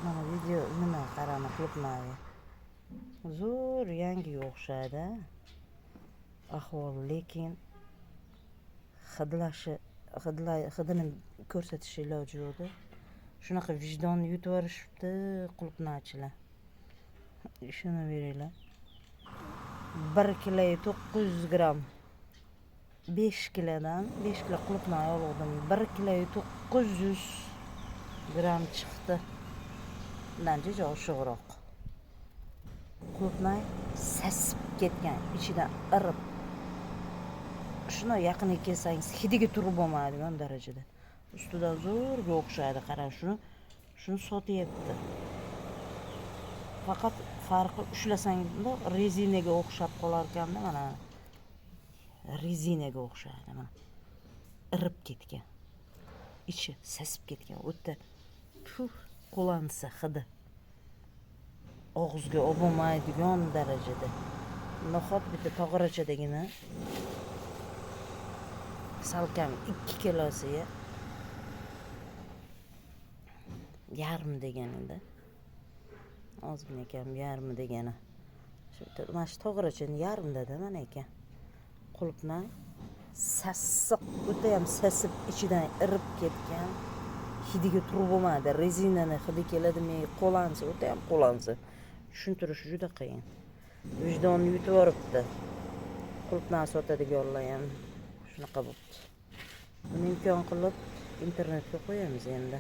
Mana video nima qarama qilibman. Zo'r yangiga o'xshaydi. Ahvol lekin hidini ko'rsatish iloji yo'qdi. Shunaqa vijdonni yutib yuborishibdi qulupnaychilar. Ishonaveringlar. 1 kilo 900 gram. 5 kilodan 5 kilo qulupnay oldim. 1 kilo 900 gram chiqdi. Bundan juda oshiqroq. Qulupnay sasib ketgan, ichidan irib. Shuna yaqinga kelsangiz hidiga turib bo'lmaydigan darajada. Ustidan zo'rga o'xshaydi, qarang shuni sotyapti. Faqat farqi ushlasangizda rezinaga o'xshab qolar ekanda, mana rezinaga o'xshaydi, mana irib ketgan. Ichi sasib ketgan, o'ta qo'lansa hidi. Og'izga olmaydigan darajada. Nohot bitta tog'orachadagina salkam 2 kilosiga yarmi deganida. Ozgina kam yarmi degani. Mana shu tog'orachani yarmida mana ekan. Qulupnay sassiq, o'ta ham sasib ichidan irib ketgan. Hidiga turib bo'lmaydi. Rezinani hidi keladimi, qo'lansa, o'ta ham qo'lansa. Tushuntirish juda qiyin. Vijdonni yutib yoribdi. Qulupnay sotadiganlar ham shunaqa bo'pti. Buni imkon qilib internetga qo'yamiz endi.